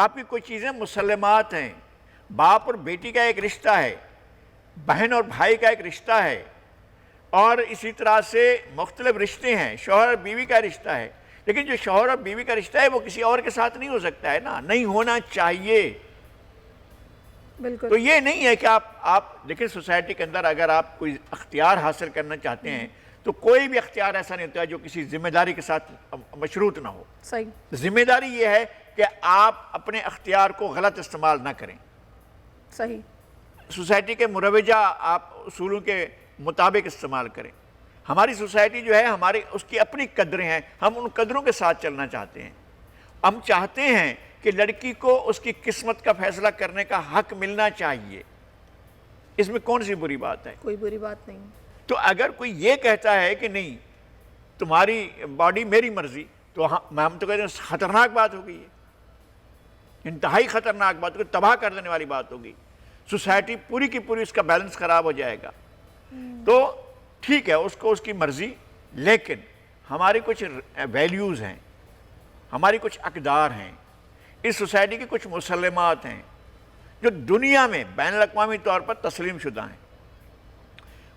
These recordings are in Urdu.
آپ کی کوئی چیزیں مسلمات ہیں، باپ اور بیٹی کا ایک رشتہ ہے، بہن اور بھائی کا ایک رشتہ ہے، اور اسی طرح سے مختلف رشتے ہیں، شوہر اور بیوی کا رشتہ ہے، لیکن جو شوہر اور بیوی کا رشتہ ہے وہ کسی اور کے ساتھ نہیں ہو سکتا ہے نا، نہیں ہونا چاہیے۔ بالکل تو یہ نہیں ہے کہ آپ دیکھیں سوسائٹی کے اندر اگر آپ کوئی اختیار حاصل کرنا چاہتے ہیں تو کوئی بھی اختیار ایسا نہیں ہوتا ہے جو کسی ذمہ داری کے ساتھ مشروط نہ ہو۔ صحیح ذمہ داری یہ ہے کہ آپ اپنے اختیار کو غلط استعمال نہ کریں، صحیح سوسائٹی کے مروجہ آپ اصولوں کے مطابق استعمال کریں۔ ہماری سوسائٹی جو ہے ہماری اس کی اپنی قدریں ہیں، ہم ان قدروں کے ساتھ چلنا چاہتے ہیں۔ ہم چاہتے ہیں کہ لڑکی کو اس کی قسمت کا فیصلہ کرنے کا حق ملنا چاہیے، اس میں کون سی بری بات ہے؟ کوئی بری بات نہیں۔ تو اگر کوئی یہ کہتا ہے کہ نہیں تمہاری باڈی میری مرضی، تو ہم تو کہتے ہیں خطرناک بات ہو گئی ہے، انتہائی خطرناک بات ہوگی، تباہ کر دینے والی بات ہوگی، سوسائٹی پوری کی پوری اس کا بیلنس خراب ہو جائے گا۔ تو ٹھیک ہے اس کو اس کی مرضی، لیکن ہماری کچھ ویلیوز ہیں، ہماری کچھ اقدار ہیں، اس سوسائٹی کی کچھ مسلمات ہیں جو دنیا میں بین الاقوامی طور پر تسلیم شدہ ہیں۔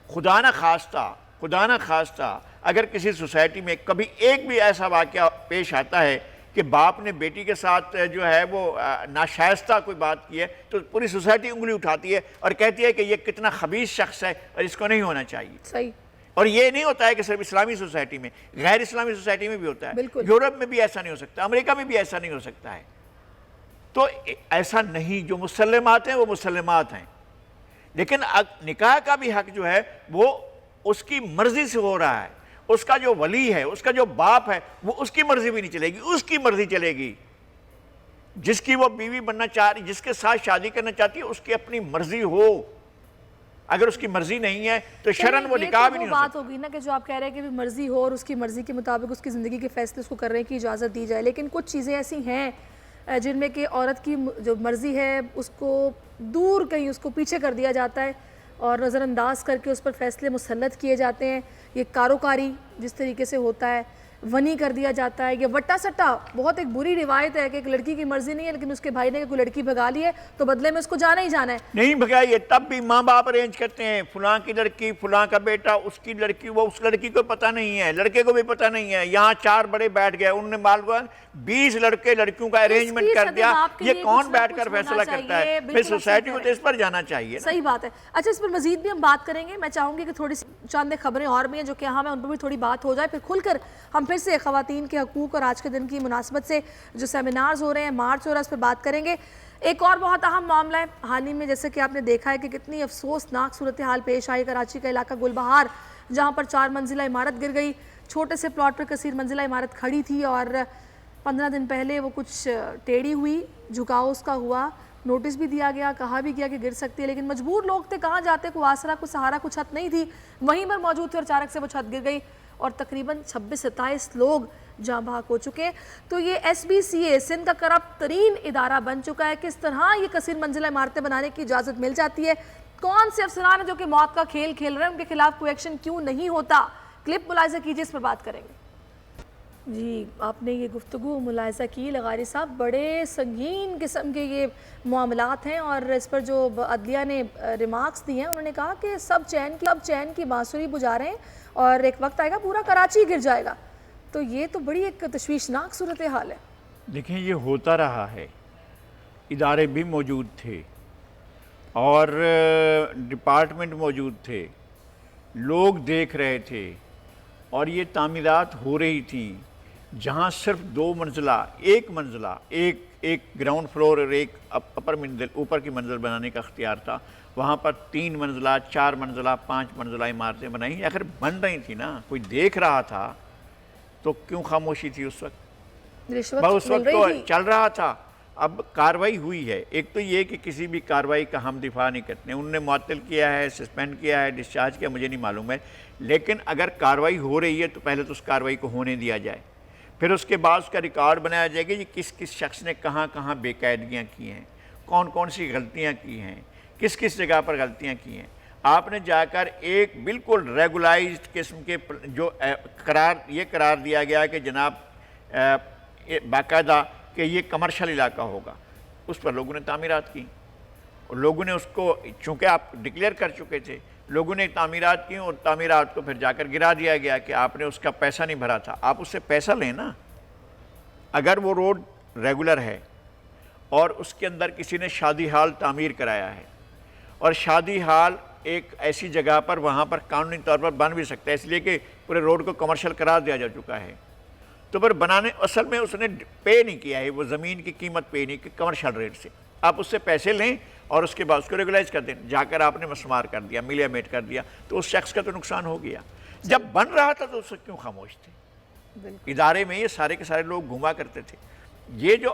خدا نہ خواستہ اگر کسی سوسائٹی میں کبھی ایک بھی ایسا واقعہ پیش آتا ہے کہ باپ نے بیٹی کے ساتھ جو ہے وہ ناشائستہ کوئی بات کی ہے تو پوری سوسائٹی انگلی اٹھاتی ہے اور کہتی ہے کہ یہ کتنا خبیث شخص ہے اور اس کو نہیں ہونا چاہیے۔ صحیح۔ اور یہ نہیں ہوتا ہے کہ صرف اسلامی سوسائٹی میں، غیر اسلامی سوسائٹی میں بھی ہوتا ہے، بالکل۔ یورپ میں بھی ایسا نہیں ہو سکتا، امریکہ میں بھی ایسا نہیں ہو سکتا ہے۔ تو ایسا نہیں، جو مسلمات ہیں وہ مسلمات ہیں، لیکن نکاح کا بھی حق جو ہے وہ اس کی مرضی سے ہو رہا ہے، اس کا جو ولی ہے، اس کا جو باپ ہے، وہ اس کی مرضی بھی نہیں چلے گی، اس کی مرضی چلے گی۔ جس کی وہ بیوی بننا چاہ رہی، جس کے ساتھ شادی کرنا چاہتی ہے، اس کی اپنی مرضی ہو، اگر اس کی مرضی نہیں ہے تو شرعاً وہ نکاح بھی نہیں ہو بات سکتا۔ ہوگی نا کہ جو آپ کہہ رہے ہیں کہ مرضی ہو اور اس کی مرضی کے مطابق اس کی زندگی کے فیصلے اس کو کرنے کی اجازت دی جائے، لیکن کچھ چیزیں ایسی ہیں جن میں کہ عورت کی جو مرضی ہے اس کو دور کہیں اس کو پیچھے کر دیا جاتا ہے اور نظر انداز کر کے اس پر فیصلے مسلط کیے جاتے ہیں۔ یہ کاروکاری جس طریقے سے ہوتا ہے، ونی کر دیا جاتا ہے، یہ وٹا سٹا بہت ایک بری روایت ہے کہ ایک لڑکی کی مرضی نہیں ہے لیکن اس کے بھائی نے کوئی لڑکی بھگا لی ہے تو بدلے میں اس کو جانا ہی جانا ہے۔ نہیں بھگائیے، تب بھی ماں باپ ارینج کرتے ہیں، فلاں کی لڑکی، فلاں کا بیٹا، اس کی لڑکی، وہ اس لڑکی کو پتہ نہیں ہے، لڑکے کو بھی پتہ نہیں ہے، یہاں 4 بڑے بیٹھ گئے، انہوں نے معلوم 20 لڑکے لڑکیوں کا ارینجمنٹ کر دیا، یہ کون بیٹھ کر فیصلہ کرتا ہے؟ پھر سوسائٹی کو تو اس پر جانا چاہیے۔ صحیح بات ہے۔ اچھا اس پر مزید بھی ہم بات کریں گے، میں چاہوں گی کہ تھوڑی سی چند خبریں اور بھی ہیں جو کہ ہمیں ان پر بھی تھوڑی بات ہو جائے، پھر کھل کر ہم پھر سے خواتین کے حقوق اور آج کے دن کی مناسبت سے جو سیمینارز ہو رہے ہیں، مارچ ہو رہا ہے، اس پر بات کریں گے۔ ایک اور بہت اہم معاملہ ہے، حال ہی میں جیسے کہ آپ نے دیکھا ہے کہ کتنی افسوسناک صورتحال پیش آئی، کراچی کا علاقہ گل بہار جہاں پر 4 منزلہ عمارت گر گئی، چھوٹے سے پلاٹ پر کثیر منزلہ عمارت کھڑی تھی اور 15 دن پہلے وہ کچھ ٹیڑھی ہوئی، جھکاؤ اس کا ہوا، نوٹس بھی دیا گیا، کہا بھی گیا کہ گر سکتی ہے، لیکن مجبور لوگ تھے، کہاں جاتے، کوئی آسرا، کوئی سہارا، کوئی چھت نہیں تھی، وہیں پر موجود تھے اور اچانک سے وہ چھت گر گئی اور تقریباً 26-27 لوگ جاں بحق ہو چکے۔ تو یہ SBCA سندھ کا کرپٹ ترین ادارہ بن چکا ہے۔ کس طرح یہ کثیر منزلہ عمارتیں بنانے کی اجازت مل جاتی ہے؟ کون سے افسران ہیں جو کہ موت کا کھیل کھیل رہے ہیں، ان کے خلاف کوئی ایکشن کیوں نہیں ہوتا؟ کلپ ملاحظہ کیجیے، اس پر بات کریں گے۔ جی آپ نے یہ گفتگو ملاحظہ کی لغاری صاحب، بڑے سنگین قسم کے یہ معاملات ہیں اور اس پر جو عدلیہ نے ریمارکس دی ہیں، انہوں نے کہا کہ سب چین کی بانسری بجا رہے ہیں اور ایک وقت آئے گا پورا کراچی گر جائے گا۔ تو یہ تو بڑی ایک تشویشناک صورتحال ہے۔ دیکھیں یہ ہوتا رہا ہے، ادارے بھی موجود تھے اور ڈپارٹمنٹ موجود تھے، لوگ دیکھ رہے تھے اور یہ تعمیرات ہو رہی تھیں جہاں صرف 2 منزلہ، ایک گراؤنڈ فلور اور ایک اپر منزل، اوپر کی منزل بنانے کا اختیار تھا، وہاں پر 3 منزلہ، 4 منزلہ، 5 منزلہ عمارتیں بنائیں، آخر بن رہی تھی نا، کوئی دیکھ رہا تھا تو کیوں خاموشی تھی اس وقت؟ رشوت اس وقت تو چل رہا تھا۔ اب کاروائی ہوئی ہے، ایک تو یہ کہ کسی بھی کاروائی کا ہم دفاع نہیں کرتے، انہوں نے معطل کیا ہے، سسپینڈ کیا ہے، ڈسچارج کیا، مجھے نہیں معلوم ہے، لیکن اگر کاروائی ہو رہی ہے تو پہلے تو اس کاروائی کو ہونے دیا جائے، پھر اس کے بعد اس کا ریکارڈ بنایا جائے گا کہ کس کس شخص نے کہاں کہاں بے قاعدگیاں کی ہیں، کون کون سی غلطیاں کی ہیں، کس کس جگہ پر غلطیاں کی ہیں۔ آپ نے جا کر ایک بالکل ریگولائزڈ قسم کے جو قرار دیا گیا کہ جناب باقاعدہ کہ یہ کمرشل علاقہ ہوگا، اس پر لوگوں نے تعمیرات کی، اور لوگوں نے اس کو چونکہ آپ ڈکلیئر کر چکے تھے، لوگوں نے تعمیرات کی اور تعمیرات کو پھر جا کر گرا دیا گیا کہ آپ نے اس کا پیسہ نہیں بھرا تھا۔ آپ اس سے پیسہ لیں نا، اگر وہ روڈ ریگولر ہے اور اس کے اندر کسی نے شادی ہال تعمیر کرایا ہے، اور شادی ہال ایک ایسی جگہ پر وہاں پر قانونی طور پر بن بھی سکتا ہے اس لیے کہ پورے روڈ کو کمرشل قرار دیا جا چکا ہے، تو پھر بنانے اصل میں اس نے پے نہیں کیا ہے، وہ زمین کی قیمت پے نہیں کی کمرشل ریٹ سے، آپ اس سے پیسے لیں اور اس کے بعد اس کو ریگولائز کر دیں، جا کر آپ نے مسمار کر دیا، ملیا میٹ کر دیا، تو اس شخص کا تو نقصان ہو گیا۔ جب بن رہا تھا تو اس سے کیوں خاموش تھے؟ ادارے میں یہ سارے کے سارے لوگ گھوما کرتے تھے۔ یہ جو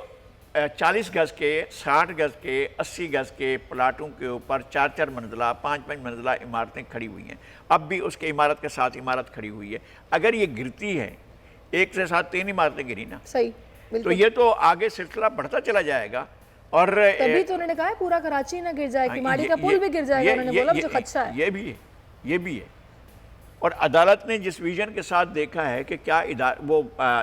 40 گز کے، 60 گز کے، 80 گز کے پلاٹوں کے اوپر 4 منزلہ، 5 منزلہ عمارتیں کھڑی ہوئی ہیں، اب بھی اس کے عمارت کے ساتھ عمارت کھڑی ہوئی ہے، اگر یہ گرتی ہے، ایک سے ساتھ 3 عمارتیں گری نا، صحیح، تو یہ تو آگے سلسلہ بڑھتا چلا جائے گا۔ اور تبھی تو انہوں نے کہا ہے پورا کراچی نہ گر جائے، کہ ماڑی کا پل بھی گر جائے گا، انہوں نے بولا مجھے خدشہ ہے۔ یہ بھی ہے، اور عدالت نے جس ویژن کے ساتھ دیکھا ہے کہ کیا وہ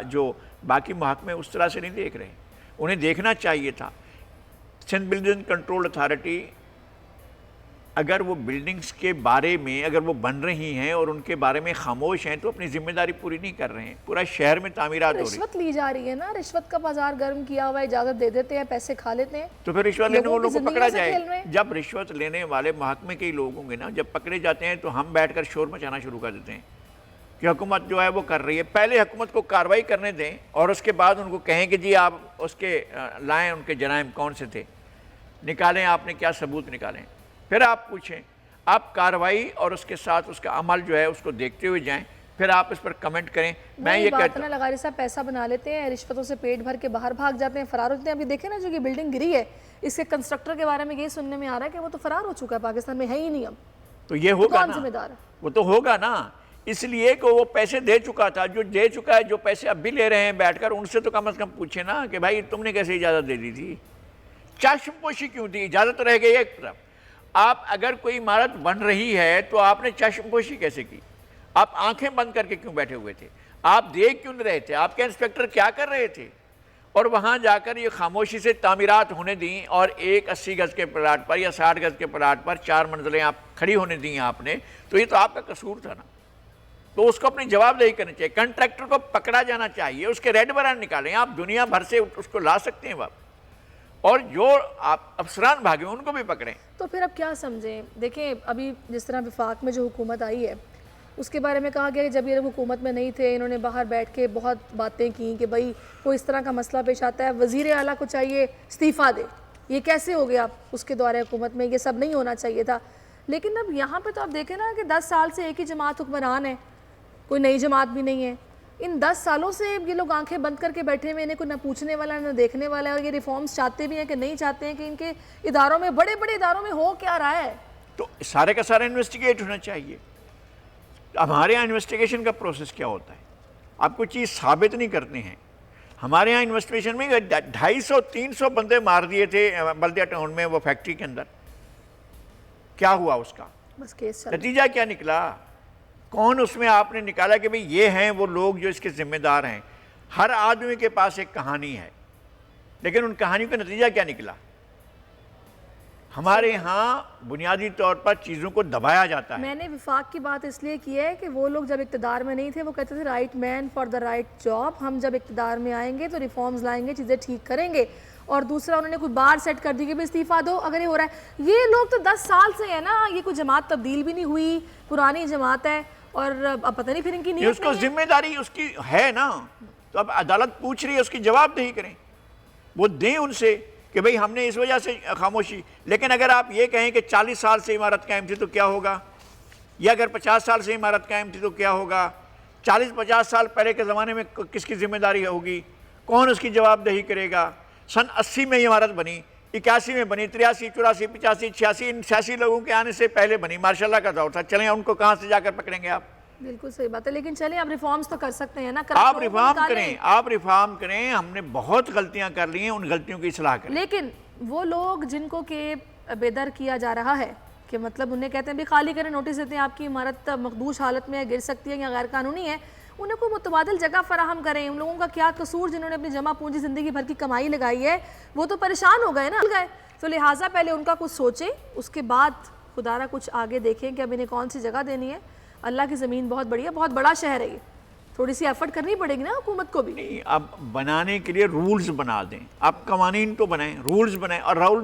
جو باقی محکمے اس طرح سے نہیں دیکھ رہے، انہیں دیکھنا چاہیے تھا۔ سندھ بلڈنگ کنٹرول اتھارٹی اگر وہ بلڈنگز کے بارے میں اگر وہ بن رہی ہیں اور ان کے بارے میں خاموش ہیں تو اپنی ذمہ داری پوری نہیں کر رہے ہیں۔ پورا شہر میں تعمیرات ہو رہی ہیں، رشوت لی جا رہی ہے نا، رشوت کا بازار گرم کیا ہوا ہے، اجازت دے دیتے ہیں، پیسے کھا لیتے ہیں، تو پھر رشوت لینے والوں کو پکڑا جائے۔ کھیل رہے ہیں۔ جب رشوت لینے والے محکمے کے ہی لوگ ہوں گے نا، جب پکڑے جاتے ہیں تو ہم بیٹھ کر شور مچانا شروع کر دیتے ہیں کہ حکومت جو ہے وہ کر رہی ہے۔ پہلے حکومت کو کارروائی کرنے دیں اور اس کے بعد ان کو کہیں کہ جی آپ اس کے لائیں، ان کے جرائم کون سے تھے، نکالیں، آپ نے کیا ثبوت نکالیں، پھر آپ پوچھیں۔ آپ کارروائی اور اس کے ساتھ اس کا عمل جو ہے اس کو دیکھتے ہوئے جائیں، پھر آپ اس پر کمنٹ کریں۔ میں یہ کہتا ہوں، لغاری صاحب پیسہ بنا لیتے ہیں، رشوتوں سے پیٹ بھر کے باہر بھاگ جاتے ہیں، فرار ہوتے ہیں۔ ابھی دیکھیں نا جو یہ بلڈنگ گری ہے، اس کے کنسٹرکٹر کے بارے میں یہ سننے میں آ رہا ہے کہ وہ تو فرار ہو چکا ہے، پاکستان میں ہے ہی نہیں اب، تو یہ ہوگا کون نا، ذمہ دار ہے؟ وہ تو ہوگا نا، اس لیے کہ وہ پیسے دے چکا تھا، جو دے چکا ہے، جو پیسے اب بھی لے رہے ہیں بیٹھ کر، ان سے تو کم از کم پوچھیں نا کہ بھائی تم نے کیسے اجازت دے دی تھی، چشم پوشی کیوں دی؟ اجازت رہ گئی ایک طرف، آپ اگر کوئی عمارت بن رہی ہے تو آپ نے چشم پوشی کیسے کی؟ آپ آنکھیں بند کر کے کیوں بیٹھے ہوئے تھے؟ آپ دیکھ کیوں نہیں رہے تھے؟ آپ کے انسپیکٹر کیا کر رہے تھے؟ اور وہاں جا کر یہ خاموشی سے تعمیرات ہونے دیں، اور ایک 80 گز کے پلاٹ پر یا 60 گز کے پلاٹ پر 4 منزلیں آپ کھڑی ہونے دیں آپ نے، تو یہ تو آپ کا قصور تھا نا، تو اس کو اپنی جواب دہی کرنی چاہیے۔ کنٹریکٹر کو پکڑا جانا چاہیے، اس کے ریڈ وارنٹ نکالیں، آپ دنیا بھر سے اس کو لا سکتے ہیں واپس، اور جو آپ افسران بھاگے ان کو بھی پکڑیں۔ تو پھر اب کیا سمجھیں؟ دیکھیں ابھی جس طرح وفاق میں جو حکومت آئی ہے اس کے بارے میں کہا گیا کہ جب یہ لوگ حکومت میں نہیں تھے، انہوں نے باہر بیٹھ کے بہت باتیں کی کہ بھائی کوئی اس طرح کا مسئلہ پیش آتا ہے وزیر اعلیٰ کو چاہیے استعفیٰ دے، یہ کیسے ہو گیا اس کے دور حکومت میں، یہ سب نہیں ہونا چاہیے تھا۔ لیکن اب یہاں پہ تو آپ دیکھیں نا کہ 10 سال سے ایک ہی جماعت حکمران ہے، کوئی نئی جماعت بھی نہیں ہے۔ ان 10 سالوں سے یہ لوگ آنکھیں بند کر کے بیٹھے ہوئے، انہیں کوئی نہ پوچھنے والا نہ دیکھنے والا ہے، اور یہ ریفارمز چاہتے بھی ہیں کہ نہیں چاہتے ہیں کہ ان کے اداروں میں، بڑے بڑے اداروں میں ہو کیا رہا ہے۔ تو سارے کا سارا انویسٹیگیٹ ہونا چاہیے۔ ہمارے یہاں انویسٹیگیشن کا پروسیس کیا ہوتا ہے؟ آپ کوئی چیز ثابت نہیں کرتے ہیں۔ ہمارے یہاں انویسٹیگیشن میں 250-300 بندے مار دیے تھے بلدیہ ٹاؤن میں، وہ فیکٹری کے اندر، کیا ہوا اس کا؟ بس کیس نتیجہ کیا نکلا؟ کون اس میں آپ نے نکالا کہ بھئی یہ ہیں وہ لوگ جو اس کے ذمہ دار ہیں؟ ہر آدمی کے پاس ایک کہانی ہے، لیکن ان کہانیوں کا نتیجہ کیا نکلا؟ ہمارے ہاں بنیادی طور پر چیزوں کو دبایا جاتا ہے۔ میں نے وفاق کی بات اس لیے کی ہے کہ وہ لوگ جب اقتدار میں نہیں تھے وہ کہتے تھے right man for the right job, ہم جب اقتدار میں آئیں گے تو ریفارمز لائیں گے، چیزیں ٹھیک کریں گے، اور دوسرا انہوں نے کوئی بار سیٹ کر دی کہ استعفیٰ دو اگر یہ ہو رہا ہے۔ یہ لوگ تو 10 سال سے ہیں نا، یہ کوئی جماعت تبدیل بھی نہیں ہوئی، پرانی جماعت ہے، اور اب پتہ نہیں پھر ان کی نیت اس کو ذمہ داری اس کی ہے نا، تو اب عدالت پوچھ رہی ہے، اس کی جواب دہی کریں، وہ دیں ان سے کہ بھئی ہم نے اس وجہ سے خاموشی۔ لیکن اگر آپ یہ کہیں کہ 40 سال سے عمارت قائم تھی تو کیا ہوگا، یا اگر 50 سال سے عمارت قائم تھی تو کیا ہوگا، 40-50 سال پہلے کے زمانے میں کس کی ذمہ داری ہوگی، کون اس کی جواب دہی کرے گا؟ سن 80 میں یہ عمارت بنی، 81 میں بنی، 83, 84, 85, 86، ان 86 لوگوں کے آنے سے پہلے بنی، ماشاء اللہ کا دور تھا، چلیں ان کو کہاں سے جا کر پکڑیں گے آپ؟ بالکل صحیح بات ہے، لیکن چلیں آپ ریفارمز تو کر سکتے ہیں نا، آپ ریفارم کریں، ہم نے بہت غلطیاں کر لی ہیں، ان غلطیوں کی اصلاح کریں۔ لیکن وہ لوگ جن کو کہ بےدر کیا جا رہا ہے، کہ مطلب انہیں کہتے ہیں بھی خالی کریں، نوٹس دیتے ہیں آپ کی عمارت مخدوش حالت میں گر سکتی ہے یا غیر قانونی ہے، انہیں کوئی متبادل جگہ فراہم کریں. ان لوگوں کا کیا قصور جنہوں نے اپنی جمع پونجی زندگی بھر کی کمائی لگائی ہے, وہ تو پریشان ہو گئے نا, گئے. تو لہٰذا پہلے ان کا کچھ سوچیں, اس کے بعد خدا را کچھ آگے دیکھیں کہ اب انہیں کون سی جگہ دینی ہے. اللہ کی زمین بہت بڑی ہے, بہت بڑا شہر ہے یہ, تھوڑی سی ایفرٹ کرنی پڑے گی نا حکومت کو بھی. نہیں, اب بنانے کے لیے رولز بنا دیں, آپ قوانین تو بنائیں, رولز بنائیں, اور رول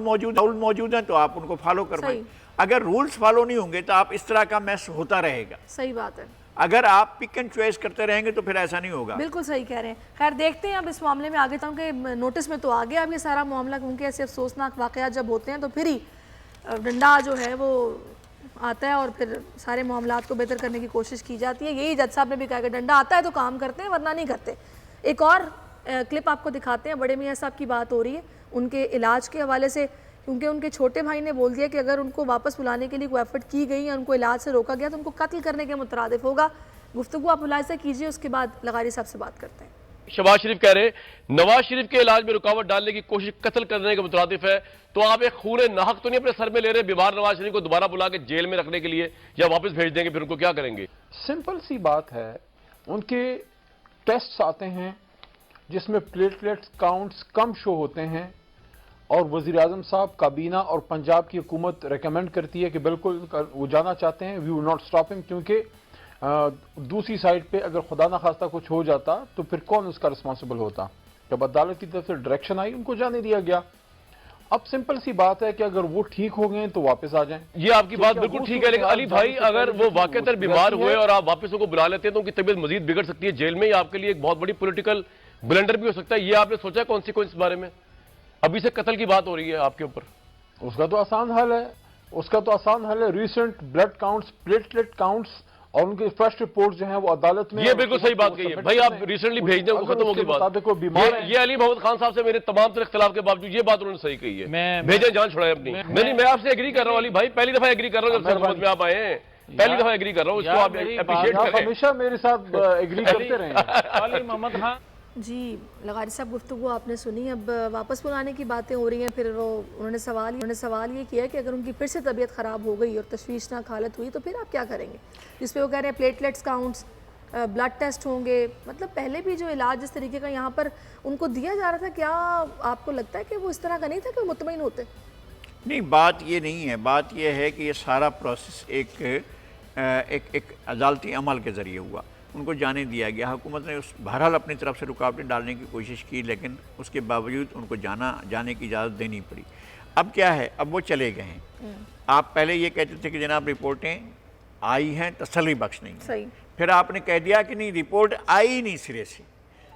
موجود ہیں تو آپ ان کو فالو کروائیں. اگر رولز فالو نہیں ہوں گے تو آپ اس طرح کا میس ہوتا رہے گا. صحیح بات ہے. اگر آپ پک اینڈ چوائس کرتے رہیں گے تو پھر ایسا نہیں ہوگا. بالکل صحیح کہہ رہے ہیں. خیر دیکھتے ہیں اب اس معاملے میں آگے تک کہ نوٹس میں تو آ گیا اب یہ سارا معاملہ, کیونکہ ایسے افسوسناک واقعات جب ہوتے ہیں تو پھر ہی ڈنڈا جو ہے وہ آتا ہے اور پھر سارے معاملات کو بہتر کرنے کی کوشش کی جاتی ہے. یہی جج صاحب نے بھی کہا کہ ڈنڈا آتا ہے تو کام کرتے ہیں ورنہ نہیں کرتے. ایک اور کلپ آپ کو دکھاتے ہیں, بڑے میاں صاحب کی بات ہو رہی ہے ان کے علاج کے حوالے سے, کیونکہ ان کے چھوٹے بھائی نے بول دیا کہ اگر ان کو واپس بلانے کے لیے کوئی ایفرٹ کی گئی یا ان کو علاج سے روکا گیا تو ان کو قتل کرنے کے مترادف ہوگا. گفتگو آپ ملاحظہ کیجئے, اس کے بعد لغاری صاحب سے بات کرتے ہیں. شہباز شریف کہہ رہے ہیں نواز شریف کے علاج میں رکاوٹ ڈالنے کی کوشش قتل کرنے کے مترادف ہے, تو آپ ایک خون ناحق تو نہیں اپنے سر میں لے رہے بیمار نواز شریف کو دوبارہ بلا کے جیل میں رکھنے کے لیے, یا واپس بھیج دیں گے پھر ان کو کیا کریں گے؟ سمپل سی بات ہے, ان کے ٹیسٹس آتے ہیں جس میں پلیٹلیٹس کاؤنٹس کم شو ہوتے ہیں, اور وزیر اعظم صاحب کابینہ اور پنجاب کی حکومت ریکمینڈ کرتی ہے کہ بالکل وہ جانا چاہتے ہیں, وی ول ناٹ اسٹاپ ہم, کیونکہ دوسری سائڈ پہ اگر خدا نخواستہ کچھ ہو جاتا تو پھر کون اس کا رسپانسبل ہوتا. جب عدالت کی طرف سے ڈائریکشن آئی ان کو جانے دیا گیا. اب سمپل سی بات ہے کہ اگر وہ ٹھیک ہو گئے تو واپس آ جائیں. یہ آپ کی بات بالکل ٹھیک ہے, لیکن علی بھائی اگر وہ واقعتاً بیمار ہوئے اور آپ واپس ان کو بلا لیتے ہیں تو ان کی طبیعت مزید بگڑ سکتی ہے جیل میں, یہ آپ کے لیے ایک بہت بڑی پولیٹیکل بلنڈر بھی ہو سکتا ہے. یہ آپ نے سوچا کانسیکوینس اس بارے میں؟ ابھی سے قتل کی بات ہو رہی ہے آپ کے اوپر. اس کا تو آسان حل ہے, recent blood counts, platelet counts اور ان کے فرسٹ رپورٹ جو ہیں وہ عدالت میں. یہ بالکل صحیح بات کہی ہے بھائی, آپ ریسنٹلی بھیج دیں, ختم ہوگی بات. یہ علی محمد خان صاحب سے میرے تمام تر اختلاف کے باوجود یہ بات انہوں نے صحیح کہی ہے, بھیجیں جان چھڑائیں اپنی. نہیں میں آپ سے ایگری کر رہا ہوں علی بھائی, پہلی دفعہ ایگری کر رہا ہوں جب سرحد میں آپ آئے ہیں, پہلی دفعہ ایگری کر رہا ہوں, اس کو آپ اپریشیٹ کریں. ہمیشہ میرے ساتھ ایگری کرتے رہے ہیں. علی محمد خان جی لغاری صاحب گفتگو آپ نے سنی. اب واپس بلانے کی باتیں ہو رہی ہیں, پھر انہوں نے سوال یہ کیا کہ اگر ان کی پھر سے طبیعت خراب ہو گئی اور تشویشناک حالت ہوئی تو پھر آپ کیا کریں گے, جس پہ وہ کہہ رہے ہیں پلیٹلیٹس کاؤنٹس, بلڈ ٹیسٹ ہوں گے. مطلب پہلے بھی جو علاج جس طریقے کا یہاں پر ان کو دیا جا رہا تھا, کیا آپ کو لگتا ہے کہ وہ اس طرح کا نہیں تھا کہ وہ مطمئن ہوتے؟ نہیں, بات یہ نہیں ہے, بات یہ ہے کہ یہ سارا پروسیس ایک عدالتی عمل کے ذریعے ہوا, ان کو جانے دیا گیا. حکومت نے بہرحال اپنی طرف سے رکاوٹیں ڈالنے کی کوشش کی, لیکن اس کے باوجود ان کو جانے کی اجازت دینی پڑی. اب کیا ہے, اب وہ چلے گئے ہیں. آپ پہلے یہ کہتے تھے کہ جناب رپورٹیں آئی ہیں, تسلی بخش نہیں ہیں. پھر آپ نے کہہ دیا کہ نہیں رپورٹ آئی نہیں سرے سے.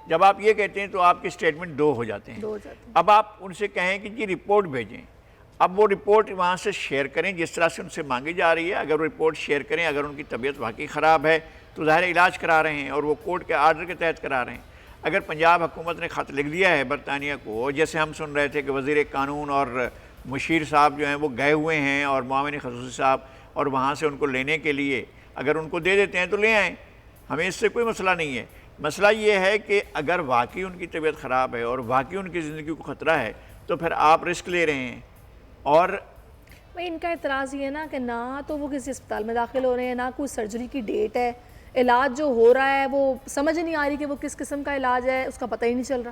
جب آپ یہ کہتے ہیں تو آپ کے سٹیٹمنٹ دو ہو جاتے ہیں. اب آپ ان سے کہیں کہ جی رپورٹ بھیجیں, اب وہ رپورٹ وہاں سے شیئر کریں جس طرح سے ان سے مانگی جا رہی ہے. اگر وہ رپورٹ شیئر کریں, اگر ان کی طبیعت واقعی خراب ہے تو ظاہر علاج کرا رہے ہیں اور وہ کورٹ کے آرڈر کے تحت کرا رہے ہیں. اگر پنجاب حکومت نے خط لکھ دیا ہے برطانیہ کو, جیسے ہم سن رہے تھے کہ وزیر قانون اور مشیر صاحب جو ہیں وہ گئے ہوئے ہیں اور معاون خصوصی صاحب, اور وہاں سے ان کو لینے کے لیے اگر ان کو دے دیتے ہیں تو لے آئیں, ہمیں اس سے کوئی مسئلہ نہیں ہے. مسئلہ یہ ہے کہ اگر واقعی ان کی طبیعت خراب ہے اور واقعی ان کی زندگی کو خطرہ ہے تو پھر آپ رسک لے رہے ہیں. اور ان کا اعتراض یہ ہے نا کہ نہ تو وہ کسی اسپتال میں داخل ہو رہے ہیں, نہ کوئی سرجری کی ڈیٹ ہے, علاج جو ہو رہا ہے وہ سمجھ نہیں آ رہی کہ وہ کس قسم کا علاج ہے, اس کا پتہ ہی نہیں چل رہا.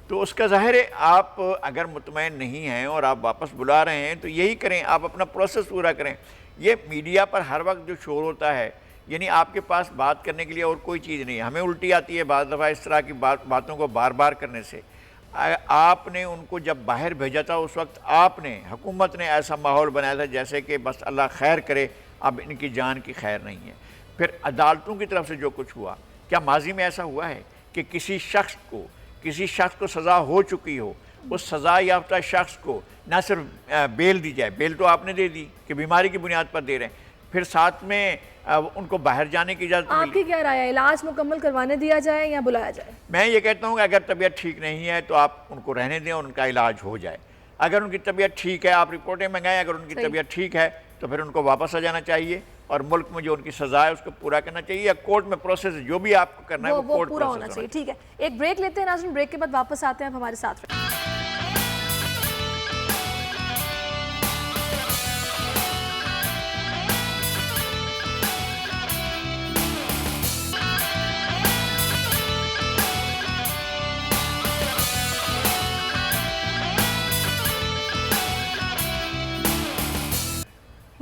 تو اس کا ظاہر ہے آپ اگر مطمئن نہیں ہیں اور آپ واپس بلا رہے ہیں تو یہی کریں, آپ اپنا پروسیس پورا کریں. یہ میڈیا پر ہر وقت جو شور ہوتا ہے, یعنی آپ کے پاس بات کرنے کے لیے اور کوئی چیز نہیں ہے. ہمیں الٹی آتی ہے بعض دفعہ اس طرح کی باتوں کو بار بار کرنے سے. آپ نے ان کو جب باہر بھیجا تھا اس وقت آپ نے, حکومت نے ایسا ماحول بنایا تھا جیسے کہ بس اللہ خیر کرے, اب ان کی جان کی خیر نہیں ہے. پھر عدالتوں کی طرف سے جو کچھ ہوا, کیا ماضی میں ایسا ہوا ہے کہ کسی شخص کو سزا ہو چکی ہو, اس سزا یافتہ شخص کو نہ صرف بیل دی جائے, بیل تو آپ نے دے دی کہ بیماری کی بنیاد پر دے رہے ہیں, پھر ساتھ میں ان کو باہر جانے کی اجازت ملی. آپ کی کیا رائے ہے, علاج مکمل کروانے دیا جائے یا بلایا جائے؟ میں یہ کہتا ہوں کہ اگر طبیعت ٹھیک نہیں ہے تو آپ ان کو رہنے دیں اور ان کا علاج ہو جائے. اگر ان کی طبیعت ٹھیک ہے آپ رپورٹیں منگائیں, اگر ان کی طبیعت ٹھیک ہے تو پھر ان کو واپس آ جانا چاہیے اور ملک میں جو ان کی سزا ہے اس کو پورا کرنا چاہیے, یا کورٹ میں پروسیس جو بھی آپ کو کرنا ہے وہ کورٹ پورا ہونا چاہیے. ٹھیک ہے, ایک بریک لیتے ہیں ناظرین, بریک کے بعد واپس آتے ہیں, آپ ہمارے ساتھ رہیں.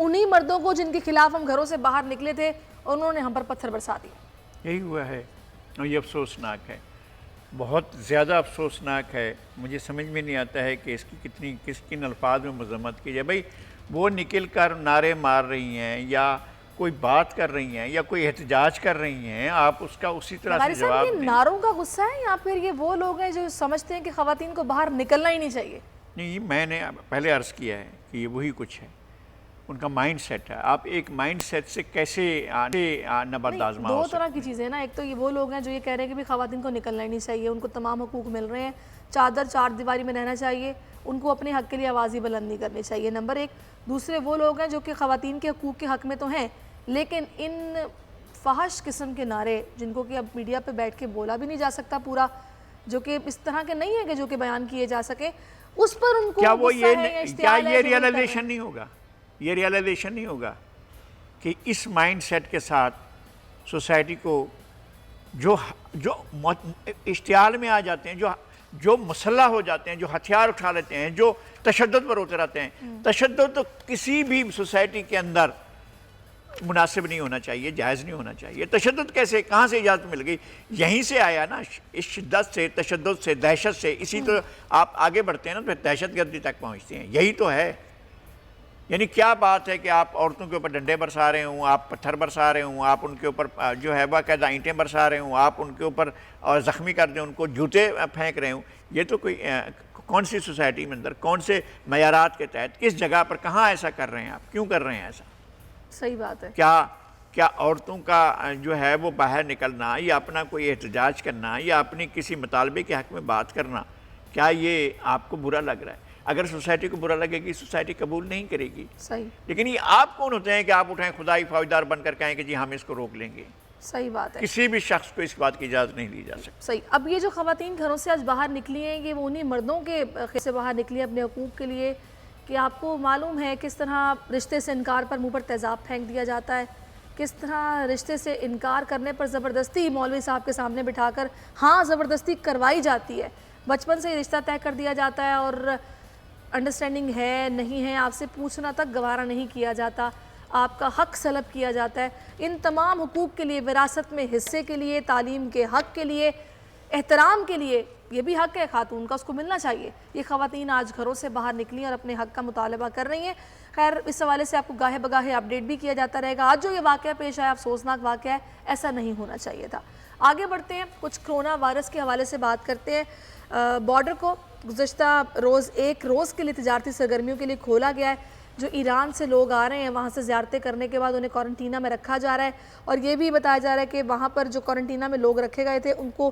انہی مردوں کو جن کے خلاف ہم گھروں سے باہر نکلے تھے انہوں نے ہم پر پتھر برسا دیے. یہی ہوا ہے اور یہ افسوسناک ہے, بہت زیادہ افسوسناک ہے. مجھے سمجھ میں نہیں آتا ہے کہ اس کی کن الفاظ میں مذمت کی جائے. بھائی وہ نکل کر نعرے مار رہی ہیں یا کوئی بات کر رہی ہیں یا کوئی احتجاج کر رہی ہیں, آپ اس کا اسی طرح سے جواب یہ دیں. نعروں کا غصہ ہے یا پھر یہ وہ لوگ ہیں جو سمجھتے ہیں کہ خواتین کو باہر نکلنا ہی نہیں چاہیے؟ نہیں, میں نے پہلے عرض کیا ہے کہ یہ وہی کچھ ہے, ان کا مائنڈ سیٹ ہے. آپ ایک مائنڈ سیٹ سے کیسے نبرد آزما ہو دو سکتے طرح کی چیزیں ہیں نا. ایک تو یہ وہ لوگ ہیں جو یہ کہہ رہے ہیں کہ خواتین کو نکلنا ہی نہیں چاہیے, ان کو تمام حقوق مل رہے ہیں, چار دیواری میں رہنا چاہیے, ان کو اپنے حق کے لیے آواز ہی بلند نہیں کرنی چاہیے, نمبر ایک. دوسرے وہ لوگ ہیں جو کہ خواتین کے حقوق کے حق میں تو ہیں لیکن ان فحش قسم کے نعرے جن کو کہ اب میڈیا پہ بیٹھ کے بولا بھی نہیں جا سکتا پورا, جو کہ اس طرح کے نہیں ہیں کہ جو کہ بیان کیے جا سکے, اس پر ان کو کیا وہ غصہ ہے یا اشتعال ہے یہ جو وہ کر رہے ہیں؟ ریئلائزیشن نہیں ہوگا, یہ ریئلائزیشن نہیں ہوگا کہ اس مائنڈ سیٹ کے ساتھ سوسائٹی کو جو اشتعال میں آ جاتے ہیں, جو مسلح ہو جاتے ہیں, جو ہتھیار اٹھا لیتے ہیں, جو تشدد پر ہوتے رہتے ہیں. تشدد تو کسی بھی سوسائٹی کے اندر مناسب نہیں ہونا چاہیے, جائز نہیں ہونا چاہیے. تشدد کیسے, کہاں سے اجازت مل گئی؟ یہیں سے آیا نا, اس شدت سے, تشدد سے, دہشت سے. اسی تو آپ آگے بڑھتے ہیں نا تو دہشت گردی تک پہنچتے ہیں. یہی تو ہے. یعنی کیا بات ہے کہ آپ عورتوں کے اوپر ڈنڈے برسا رہے ہوں, آپ پتھر برسا رہے ہوں, آپ ان کے اوپر جو ہے باقاعدہ اینٹیں برسا رہے ہوں, آپ ان کے اوپر زخمی کر دیں, ان کو جوتے پھینک رہے ہوں. یہ تو کوئی کون سی سوسائٹی میں اندر, کون سے معیارات کے تحت, کس جگہ پر, کہاں ایسا کر رہے ہیں آپ, کیوں کر رہے ہیں ایسا؟ صحیح بات ہے. کیا عورتوں کا جو ہے وہ باہر نکلنا یا اپنا کوئی احتجاج کرنا یا اپنی کسی مطالبے کے حق میں بات کرنا, کیا یہ آپ کو برا لگ رہا ہے؟ اگر سوسائٹی کو برا لگے گی, سوسائٹی قبول نہیں کرے گی. صحیح. لیکن یہ آپ کون ہوتے ہیں کہ آپ اٹھائیں خدائی فوجدار بن کر کہیں کہ جی ہم اس کو روک لیں گے؟ صحیح بات ہے. کسی بھی شخص کو اس بات کی اجازت نہیں دی جا سکتی. صحیح. اب یہ جو خواتین گھروں سے آج باہر نکلی ہیں یہ وہ انہی مردوں کے سے باہر نکلی ہیں اپنے حقوق کے لیے, کہ آپ کو معلوم ہے کس طرح رشتے سے انکار پر منہ پر تیزاب پھینک دیا جاتا ہے, کس طرح رشتے سے انکار کرنے پر زبردستی مولوی صاحب کے سامنے بٹھا کر ہاں زبردستی کروائی جاتی ہے, بچپن سے رشتہ طے کر دیا جاتا ہے اور انڈرسٹینڈنگ ہے نہیں ہے آپ سے پوچھنا تک گوارا نہیں کیا جاتا, آپ کا حق سلب کیا جاتا ہے. ان تمام حقوق کے لیے, وراثت میں حصے کے لیے, تعلیم کے حق کے لیے, احترام کے لیے, یہ بھی حق ہے خاتون کا, اس کو ملنا چاہیے. یہ خواتین آج گھروں سے باہر نکلی اور اپنے حق کا مطالبہ کر رہی ہیں. خیر اس حوالے سے آپ کو گاہے بگاہے اپڈیٹ بھی کیا جاتا رہے گا. آج جو یہ واقعہ پیش آیا افسوسناک واقعہ ہے, ایسا نہیں ہونا چاہیے تھا. آگے بڑھتے ہیں, کچھ کرونا وائرس کے حوالے سے بات کرتے ہیں. بارڈر کو گزشتہ روز ایک روز کے لیے تجارتی سرگرمیوں کے لیے کھولا گیا ہے. جو ایران سے لوگ آ رہے ہیں وہاں سے زیارتیں کرنے کے بعد انہیں کوارنٹینہ میں رکھا جا رہا ہے, اور یہ بھی بتایا جا رہا ہے کہ وہاں پر جو کوارنٹینہ میں لوگ رکھے گئے تھے ان کو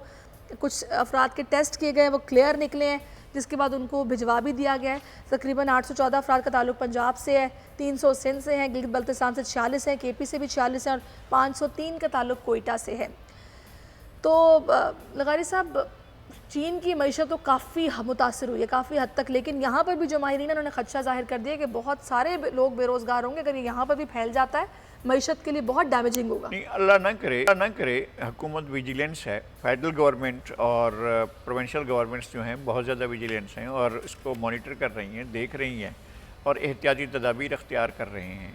کچھ افراد کے ٹیسٹ کیے گئے, وہ کلیئر نکلے ہیں, جس کے بعد ان کو بھجوا بھی دیا گیا ہے. تقریباً 814 افراد کا تعلق پنجاب سے ہے, 300 سندھ سے ہیں, گلگت بلتستان سے 46 ہیں, کے پی سے بھی 46 ہیں, اور 503 کا تعلق کوئٹہ سے ہے. تو لغاری صاحب چین کی معیشت تو کافی متاثر ہوئی ہے کافی حد تک, لیکن یہاں پر بھی جو ماہرین ہیں انہوں نے خدشہ ظاہر کر دیا کہ بہت سارے لوگ بے روزگار ہوں گے اگر یہاں پر بھی پھیل جاتا ہے, معیشت کے لیے بہت ڈیمیجنگ ہوگا. نہیں, اللہ نہ کرے. حکومت ویجیلنس ہے, فیڈرل گورنمنٹ اور پروونشل گورنمنٹس جو ہیں بہت زیادہ ویجیلنس ہیں اور اس کو مانیٹر کر رہی ہیں, دیکھ رہی ہیں اور احتیاطی تدابیر اختیار کر رہے ہیں.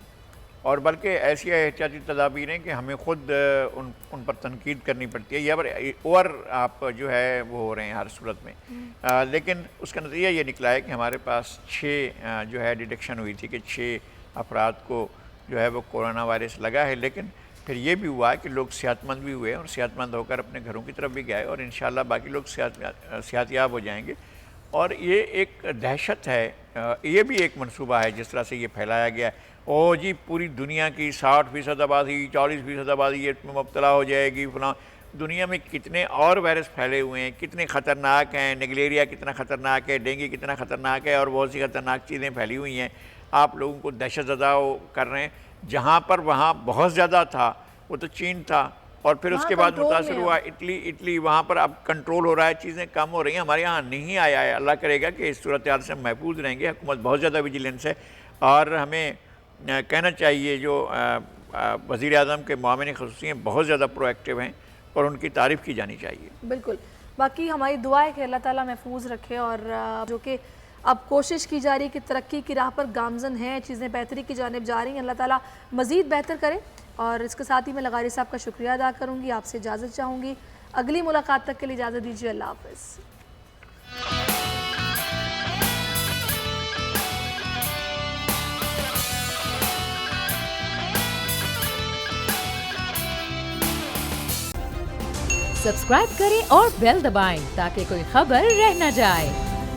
اور بلکہ ایسی احتیاطی تدابیر ہیں کہ ہمیں خود ان پر تنقید کرنی پڑتی ہے, یا پر اوور آپ جو ہے وہ ہو رہے ہیں ہر صورت میں. لیکن اس کا نتیجہ یہ نکلا ہے کہ ہمارے پاس 6 جو ہے ڈیٹیکشن ہوئی تھی کہ 6 افراد کو جو ہے وہ کورونا وائرس لگا ہے. لیکن پھر یہ بھی ہوا کہ لوگ صحت مند بھی ہوئے اور صحت مند ہو کر اپنے گھروں کی طرف بھی گئے, اور انشاءاللہ باقی لوگ صحت یاب ہو جائیں گے. اور یہ ایک دہشت ہے, یہ بھی ایک منصوبہ ہے جس طرح سے یہ پھیلایا گیا ہے. او جی پوری دنیا کی 60% آبادی 40% آبادی اس میں مبتلا ہو جائے گی فلاں. دنیا میں کتنے اور وائرس پھیلے ہوئے ہیں, کتنے خطرناک ہیں, نیگلیریا کتنا خطرناک ہے, ڈینگی کتنا خطرناک ہے, اور بہت سی خطرناک چیزیں پھیلی ہوئی ہیں. آپ لوگوں کو دہشت زدہ کر رہے ہیں. جہاں پر وہاں بہت زیادہ تھا وہ تو چین تھا, اور پھر اس کے بعد متاثر ہوا اٹلی, وہاں پر اب کنٹرول ہو رہا ہے, چیزیں کم ہو رہی ہیں. ہمارے یہاں نہیں آیا ہے. اللہ کرے گا کہ اس صورتحال سے ہم محفوظ رہیں گے. حکومت بہت زیادہ ویجیلنس ہے, اور ہمیں کہنا چاہیے جو وزیر اعظم کے معاون خصوصی ہیں بہت زیادہ پرو ایکٹیو ہیں, اور ان کی تعریف کی جانی چاہیے. بالکل. باقی ہماری دعا ہے کہ اللہ تعالیٰ محفوظ رکھے, اور جو کہ اب کوشش کی جا رہی ہے کہ ترقی کی راہ پر گامزن ہیں, چیزیں بہتری کی جانب جا رہی ہیں. اللہ تعالیٰ مزید بہتر کرے. اور اس کے ساتھ ہی میں لغاری صاحب کا شکریہ ادا کروں گی, آپ سے اجازت چاہوں گی. اگلی ملاقات تک کے لیے اجازت دیجیے. اللہ حافظ. سبسکرائب کریں اور بیل دبائیں تاکہ کوئی خبر رہ نہ جائے.